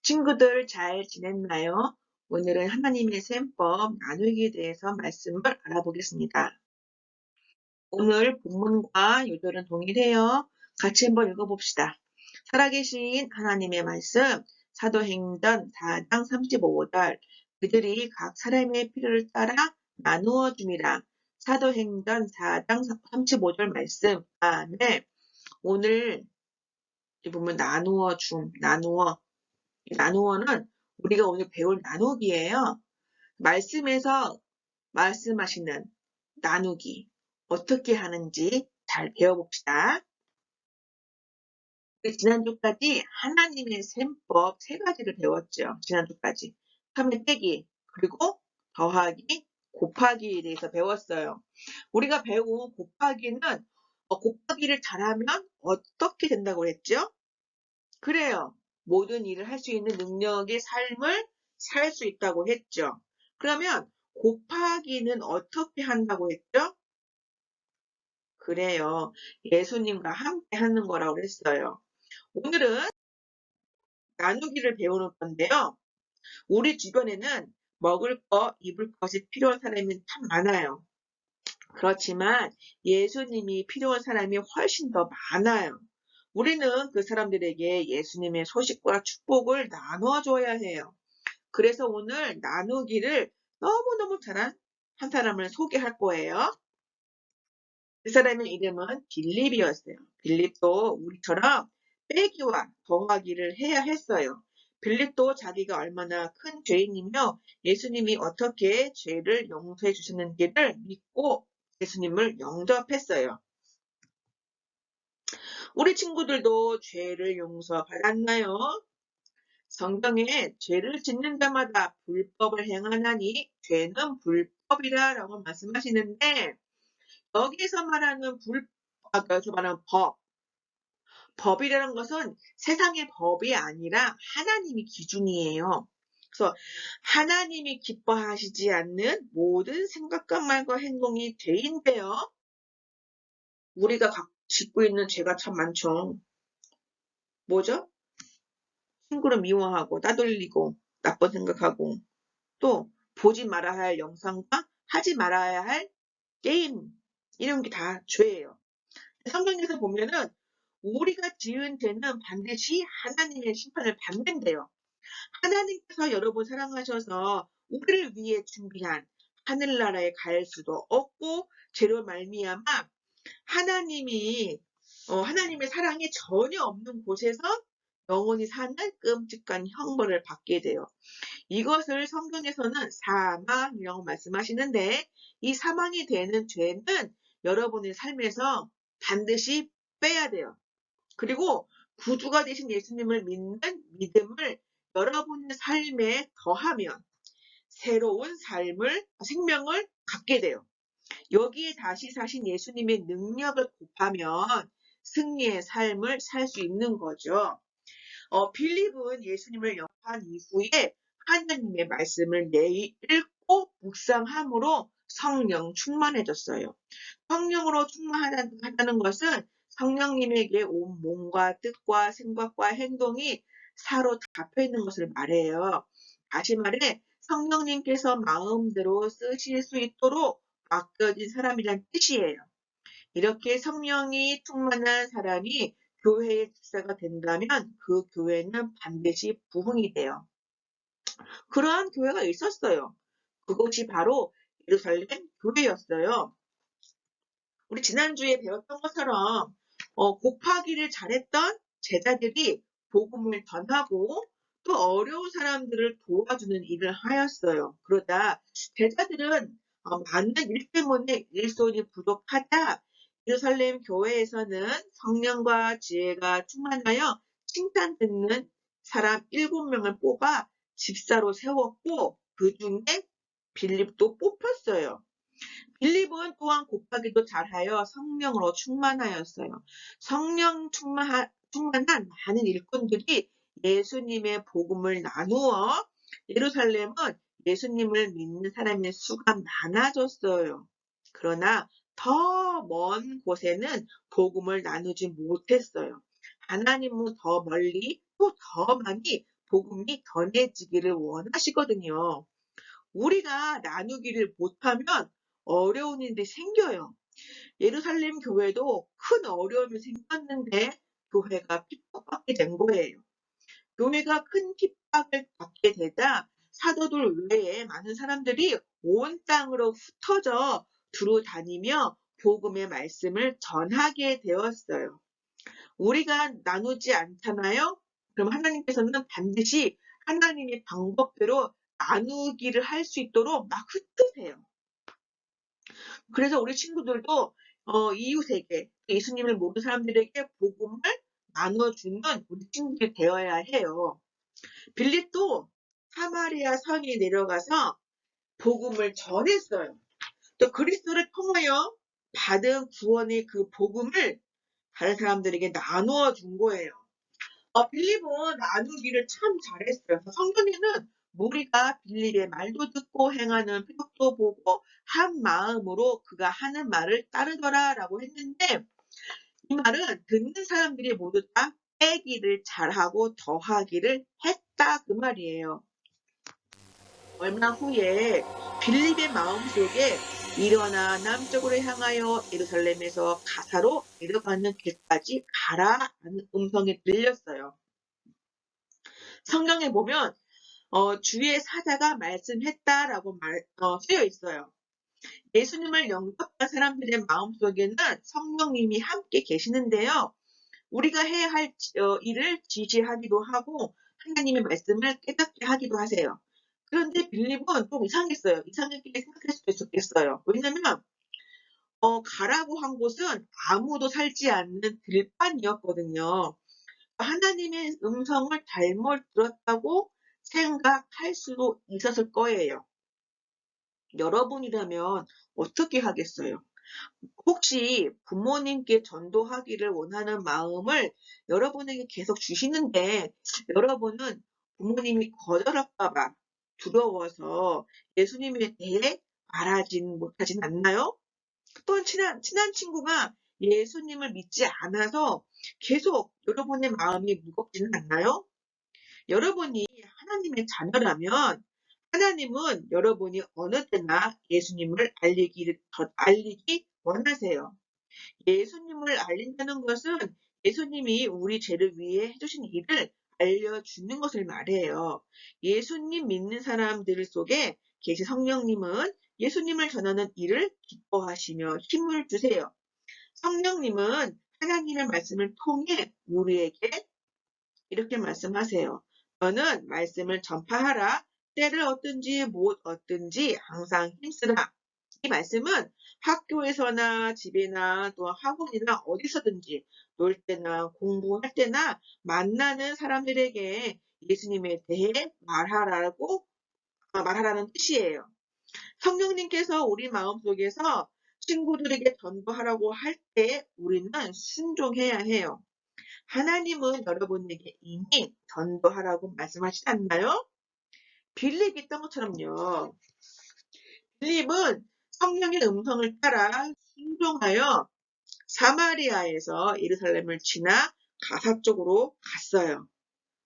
친구들 잘 지냈나요? 오늘은 하나님의 셈법 나누기에 대해서 말씀을 알아보겠습니다. 오늘 본문과 요절은 동일해요. 같이 한번 읽어봅시다. 살아계신 하나님의 말씀, 사도행전 4장 35절, 그들이 각 사람의 필요를 따라 나누어 줌이라. 사도행전 4장 35절 말씀. 아멘. 오늘 이 보면 나누어 줌, 나누어는 우리가 오늘 배울 나누기예요. 말씀에서 말씀하시는 나누기 어떻게 하는지 잘 배워봅시다. 지난주까지 하나님의 셈법 세 가지를 배웠죠. 지난주까지. 3의 빼기, 그리고 더하기, 곱하기에 대해서 배웠어요. 우리가 배운 곱하기는 곱하기를 잘하면 어떻게 된다고 했죠? 그래요. 모든 일을 할 수 있는 능력의 삶을 살 수 있다고 했죠. 그러면 곱하기는 어떻게 한다고 했죠? 그래요. 예수님과 함께 하는 거라고 했어요. 오늘은 나누기를 배우는 건데요. 우리 주변에는 먹을 거, 입을 것이 필요한 사람이 참 많아요. 그렇지만 예수님이 필요한 사람이 훨씬 더 많아요. 우리는 그 사람들에게 예수님의 소식과 축복을 나눠 줘야 해요. 그래서 오늘 나누기를 너무너무 잘한 한 사람을 소개할 거예요. 그 사람의 이름은 빌립이었어요. 빌립도 우리처럼 빼기와 더하기를 해야 했어요. 빌립도 자기가 얼마나 큰 죄인이며 예수님이 어떻게 죄를 용서해 주셨는지를 믿고 예수님을 영접했어요. 우리 친구들도 죄를 용서받았나요? 성경에 죄를 짓는 자마다 불법을 행하나니 죄는 불법이라라고 말씀하시는데 여기서 말하는 여기서 말하는 법이라는 것은 세상의 법이 아니라 하나님의 기준이에요. 그래서 하나님이 기뻐하시지 않는 모든 생각과 말과 행동이 죄인데요. 우리가 짓고 있는 죄가 참 많죠. 뭐죠? 친구를 미워하고 따돌리고 나쁜 생각하고 또 보지 말아야 할 영상과 하지 말아야 할 게임 이런 게 다 죄예요. 성경에서 보면은 우리가 지은 죄는 반드시 하나님의 심판을 받는데요. 하나님께서 여러분 사랑하셔서 우리를 위해 준비한 하늘나라에 갈 수도 없고 죄로 말미암아 하나님의 사랑이 전혀 없는 곳에서 영원히 사는 끔찍한 형벌을 받게 돼요. 이것을 성경에서는 사망이라고 말씀하시는데 이 사망이 되는 죄는 여러분의 삶에서 반드시 빼야 돼요. 그리고 구주가 되신 예수님을 믿는 믿음을 여러분의 삶에 더하면 새로운 생명을 갖게 돼요. 여기에 다시 사신 예수님의 능력을 곱하면 승리의 삶을 살 수 있는 거죠. 빌립은 예수님을 영접한 이후에 하나님의 말씀을 매일 읽고 묵상함으로 성령 충만해졌어요. 성령으로 충만하다는 것은 성령님에게 온 몸과 뜻과 생각과 행동이 사로잡혀 있는 것을 말해요. 다시 말해 성령님께서 마음대로 쓰실 수 있도록 맡겨진 사람이란 뜻이에요. 이렇게 성령이 충만한 사람이 교회의 집사가 된다면 그 교회는 반드시 부흥이 돼요. 그러한 교회가 있었어요. 그것이 바로 예루살렘 교회였어요. 우리 지난주에 배웠던 것처럼 곱하기를 잘했던 제자들이 복음을 전하고 또 어려운 사람들을 도와주는 일을 하였어요. 그러다 제자들은 많은 일 때문에 일손이 부족하다 예루살렘 교회에서는 성령과 지혜가 충만하여 칭찬 듣는 사람 7명을 뽑아 집사로 세웠고 그 중에 빌립도 뽑혔어요. 빌립은 또한 곱하기도 잘하여 성령으로 충만하였어요. 성령 충만한 많은 일꾼들이 예수님의 복음을 나누어 예루살렘은 예수님을 믿는 사람의 수가 많아졌어요. 그러나 더 먼 곳에는 복음을 나누지 못했어요. 하나님은 더 멀리 또 더 많이 복음이 전해지기를 원하시거든요. 우리가 나누기를 못하면 어려운 일이 생겨요. 예루살렘 교회도 큰 어려움이 생겼는데 교회가 핍박받게 된 거예요. 교회가 큰 핍박을 받게 되자 사도들 외에 많은 사람들이 온 땅으로 흩어져 두루 다니며 복음의 말씀을 전하게 되었어요. 우리가 나누지 않잖아요? 그럼 하나님께서는 반드시 하나님의 방법대로 나누기를 할 수 있도록 막 흩으세요. 그래서 우리 친구들도 이웃에게, 예수님을 모르는 사람들에게 복음을 나눠주는 우리 친구들이 되어야 해요. 빌립도 사마리아 성에 내려가서 복음을 전했어요. 또 그리스도를 통하여 받은 구원의 그 복음을 다른 사람들에게 나누어 준 거예요. 빌립은 나누기를 참 잘했어요. 성경에는 무리가 빌립의 말도 듣고 행하는 표적도 보고 한 마음으로 그가 하는 말을 따르더라라고 했는데, 이 말은 듣는 사람들이 모두 다 빼기를 잘하고 더하기를 했다 그 말이에요. 얼마 후에 빌립의 마음속에 일어나 남쪽으로 향하여 예루살렘에서 가사로 내려가는 길까지 가라라는 음성이 들렸어요. 성경에 보면 주의 사자가 말씀했다라고 쓰여 있어요. 예수님을 영접한 사람들의 마음속에는 성령님이 함께 계시는데요. 우리가 해야 할 일을 지시하기도 하고 하나님의 말씀을 깨닫게 하기도 하세요. 그런데 빌립은 좀 이상했어요. 이상하게 생각할 수도 있었겠어요. 왜냐면 가라고 한 곳은 아무도 살지 않는 들판이었거든요. 하나님의 음성을 잘못 들었다고 생각할 수도 있었을 거예요. 여러분이라면 어떻게 하겠어요? 혹시 부모님께 전도하기를 원하는 마음을 여러분에게 계속 주시는데 여러분은 부모님이 거절할까 봐 두려워서 예수님에 대해 말하진 못하진 않나요? 또 친한 친구가 예수님을 믿지 않아서 계속 여러분의 마음이 무겁지는 않나요? 여러분이 하나님의 자녀라면 하나님은 여러분이 어느 때나 예수님을 알리기 원하세요. 예수님을 알린다는 것은 예수님이 우리 죄를 위해 해주신 일을 알려주는 것을 말해요. 예수님 믿는 사람들 속에 계신 성령님은 예수님을 전하는 일을 기뻐하시며 힘을 주세요. 성령님은 하나님의 말씀을 통해 우리에게 이렇게 말씀하세요. 너는 말씀을 전파하라. 때를 얻든지 못 얻든지 항상 힘쓰라. 이 말씀은 학교에서나 집이나 또 학원이나 어디서든지 놀 때나 공부할 때나 만나는 사람들에게 예수님에 대해 말하라는 뜻이에요. 성령님께서 우리 마음속에서 친구들에게 전도하라고 할 때 우리는 순종해야 해요. 하나님은 여러분에게 이미 전도하라고 말씀하시지 않나요? 빌립이 있던 것처럼요. 빌립은 성령의 음성을 따라 순종하여 사마리아에서 예루살렘을 지나 가사 쪽으로 갔어요.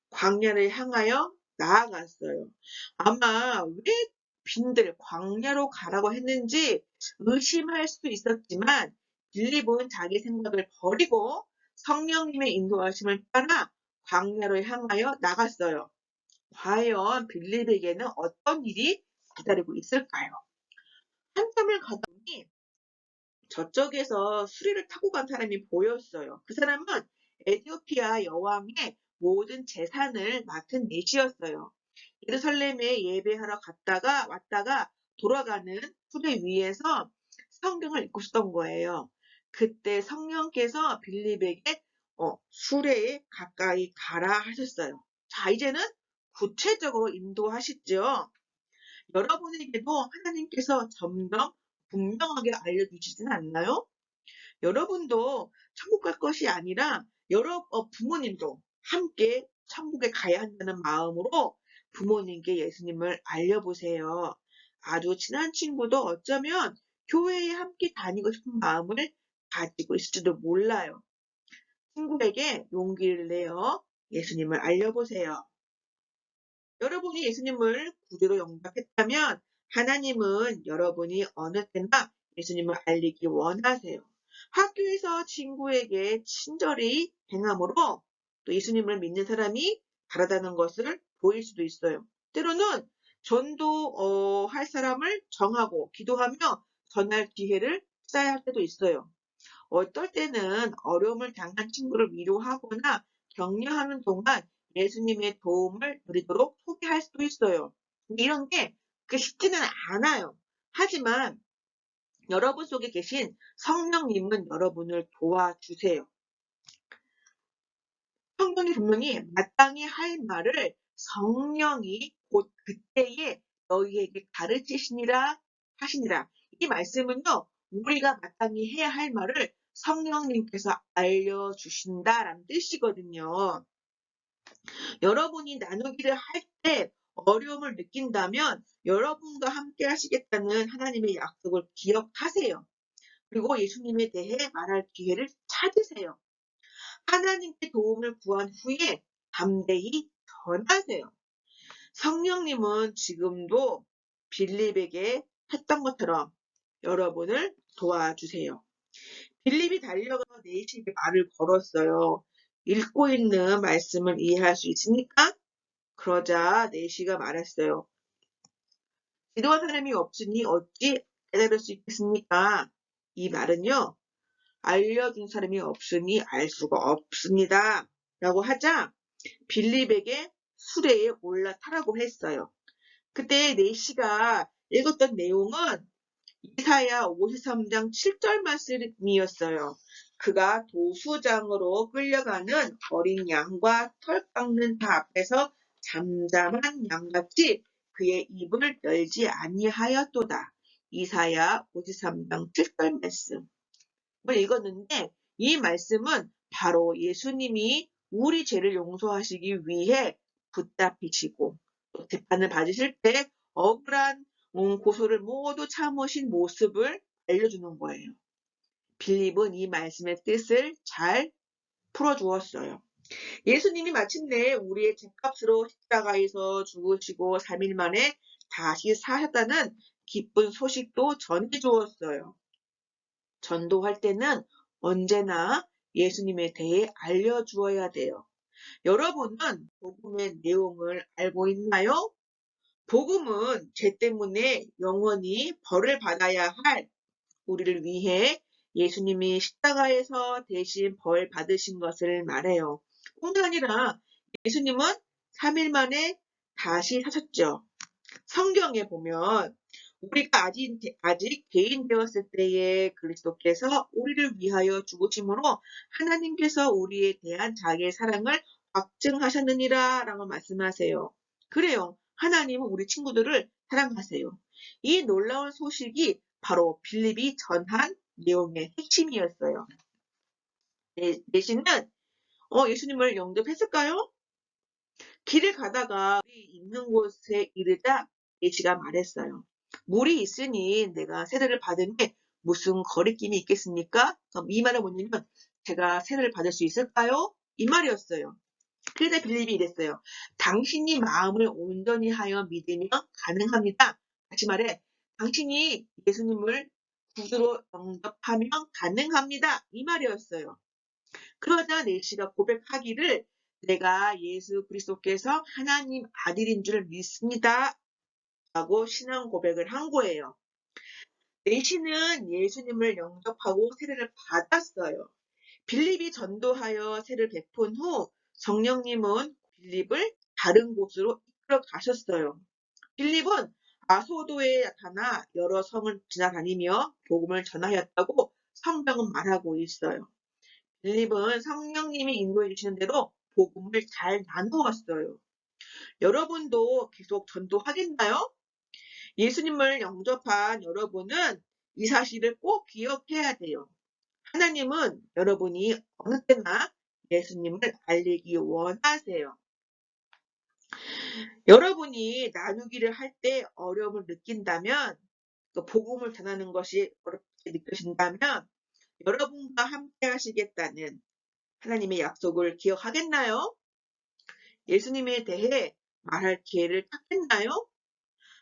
광야를 향하여 나아갔어요. 아마 왜 빈들 광야로 가라고 했는지 의심할 수도 있었지만 빌립은 자기 생각을 버리고 성령님의 인도하심을 따라 광야로 향하여 나갔어요. 과연 빌립에게는 어떤 일이 기다리고 있을까요? 한참을 가다 보니 저쪽에서 수리를 타고 간 사람이 보였어요. 그 사람은 에티오피아 여왕의 모든 재산을 맡은 내시였어요. 예루살렘에 예배하러 갔다가 왔다가 돌아가는 수레 위에서 성경을 읽고 있었던 거예요. 그때 성령께서 빌립에게 수레에 가까이 가라 하셨어요. 자, 이제는 구체적으로 인도하시죠. 여러분에게도 하나님께서 점점 분명하게 알려주시진 않나요? 여러분도 천국 갈 것이 아니라 부모님도 함께 천국에 가야 한다는 마음으로 부모님께 예수님을 알려보세요. 아주 친한 친구도 어쩌면 교회에 함께 다니고 싶은 마음을 가지고 있을지도 몰라요. 친구에게 용기를 내어 예수님을 알려보세요. 여러분이 예수님을 구주로 영접했다면 하나님은 여러분이 어느 때나 예수님을 알리기 원하세요. 학교에서 친구에게 친절히 행함으로 또 예수님을 믿는 사람이 다르다는 것을 보일 수도 있어요. 때로는 전도할 사람을 정하고 기도하며 전할 기회를 쌓아야 할 때도 있어요. 어떨 때는 어려움을 당한 친구를 위로하거나 격려하는 동안 예수님의 도움을 누리도록 소개할 수도 있어요. 근데 이런 게 그렇게 쉽지는 않아요. 하지만 여러분 속에 계신 성령님은 여러분을 도와주세요. 성경이 분명히 마땅히 할 말을 성령이 곧 그때에 너희에게 가르치시니라 하시니라. 이 말씀은요, 우리가 마땅히 해야 할 말을 성령님께서 알려주신다라는 뜻이거든요. 여러분이 나누기를 할 때 어려움을 느낀다면 여러분과 함께 하시겠다는 하나님의 약속을 기억하세요. 그리고 예수님에 대해 말할 기회를 찾으세요. 하나님께 도움을 구한 후에 담대히 전하세요. 성령님은 지금도 빌립에게 했던 것처럼 여러분을 도와주세요. 빌립이 달려가서 네시에게 말을 걸었어요. 읽고 있는 말씀을 이해할 수 있으니까? 그러자 네시가 말했어요. 기도한 사람이 없으니 어찌 깨달을 수 있겠습니까? 이 말은요, 알려준 사람이 없으니 알 수가 없습니다. 라고 하자 빌립에게 수레에 올라타라고 했어요. 그때 네시가 읽었던 내용은 이사야 53장 7절 말씀이었어요. 그가 도수장으로 끌려가는 어린 양과 털 깎는 다 앞에서 잠잠한 양같이 그의 입을 열지 아니하였도다. 이사야 53장 7절 말씀을 읽었는데 이 말씀은 바로 예수님이 우리 죄를 용서하시기 위해 붙잡히시고 또 재판을 받으실 때 억울한 고소를 모두 참으신 모습을 알려주는 거예요. 빌립은 이 말씀의 뜻을 잘 풀어주었어요. 예수님이 마침내 우리의 죄값으로 십자가에서 죽으시고 3일 만에 다시 사셨다는 기쁜 소식도 전해주었어요. 전도할 때는 언제나 예수님에 대해 알려주어야 돼요. 여러분은 복음의 내용을 알고 있나요? 복음은 죄 때문에 영원히 벌을 받아야 할 우리를 위해 예수님이 십자가에서 대신 벌 받으신 것을 말해요. 뿐만 아니라 예수님은 3일 만에 다시 사셨죠. 성경에 보면 우리가 아직 개인 되었을 때에 그리스도께서 우리를 위하여 죽으심으로 하나님께서 우리에 대한 자기의 사랑을 확증하셨느니라 라고 말씀하세요. 그래요. 하나님은 우리 친구들을 사랑하세요. 이 놀라운 소식이 바로 빌립이 전한 내용의 핵심이었어요. 내시는 예수님을 영접했을까요? 길을 가다가 물이 있는 곳에 이르자 예시가 말했어요. 물이 있으니 내가 세례를 받으니 무슨 거리낌이 있겠습니까? 그럼 이 말은 뭐냐면 제가 세례를 받을 수 있을까요? 이 말이었어요. 그래서 빌립이 이랬어요. 당신이 마음을 온전히 하여 믿으면 가능합니다. 다시 말해 당신이 예수님을 구주로 영접하면 가능합니다. 이 말이었어요. 그러자 네시가 고백하기를 내가 예수 그리스도께서 하나님 아들인 줄 믿습니다. 라고 신앙 고백을 한 거예요. 네시는 예수님을 영접하고 세례를 받았어요. 빌립이 전도하여 세례를 베푼 후 성령님은 빌립을 다른 곳으로 이끌어 가셨어요. 빌립은 아소도에 나타나 여러 성을 지나다니며 복음을 전하였다고 성경은 말하고 있어요. 빌립은 성령님이 인도해 주시는 대로 복음을 잘 나누었어요. 여러분도 계속 전도하겠나요? 예수님을 영접한 여러분은 이 사실을 꼭 기억해야 돼요. 하나님은 여러분이 어느 때나 예수님을 알리기 원하세요. 여러분이 나누기를 할 때 어려움을 느낀다면, 또 복음을 전하는 것이 어렵게 느껴진다면, 여러분과 함께 하시겠다는 하나님의 약속을 기억하겠나요? 예수님에 대해 말할 기회를 찾겠나요?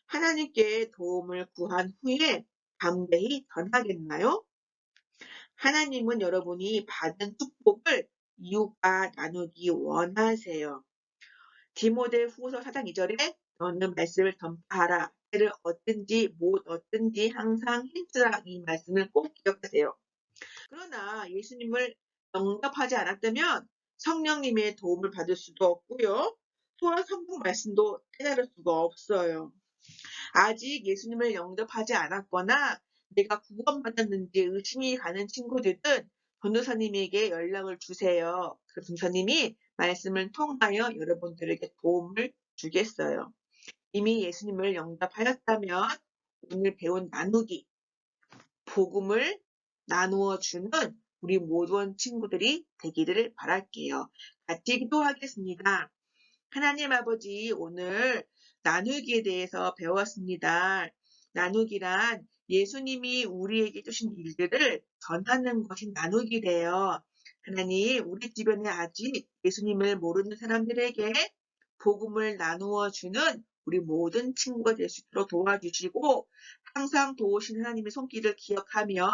하나님께 도움을 구한 후에 담대히 전하겠나요? 하나님은 여러분이 받은 축복을 이웃과 나누기 원하세요. 디모데후서 4장 2절에 너는 말씀을 전파하라. 때를 얻든지 못 얻든지 항상 힘쓰라. 이 말씀을 꼭 기억하세요. 그러나 예수님을 영접하지 않았다면 성령님의 도움을 받을 수도 없고요. 또한 성경 말씀도 깨달을 수가 없어요. 아직 예수님을 영접하지 않았거나 내가 구원받았는지 의심이 가는 친구들은 전도사님에게 연락을 주세요. 그 전도사님이 말씀을 통하여 여러분들에게 도움을 주겠어요. 이미 예수님을 영접하였다면 오늘 배운 나누기, 복음을 나누어 주는 우리 모든 친구들이 되기를 바랄게요. 같이 기도하겠습니다. 하나님 아버지, 오늘 나누기에 대해서 배웠습니다. 나누기란 예수님이 우리에게 주신 일들을 전하는 것이 나누기래요. 하나님, 우리 주변에 아직 예수님을 모르는 사람들에게 복음을 나누어 주는 우리 모든 친구가 될 수 있도록 도와주시고 항상 도우신 하나님의 손길을 기억하며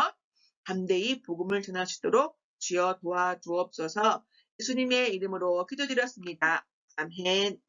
담대히 복음을 전할 수 있도록 주여 도와주옵소서. 예수님의 이름으로 기도드렸습니다. 아멘.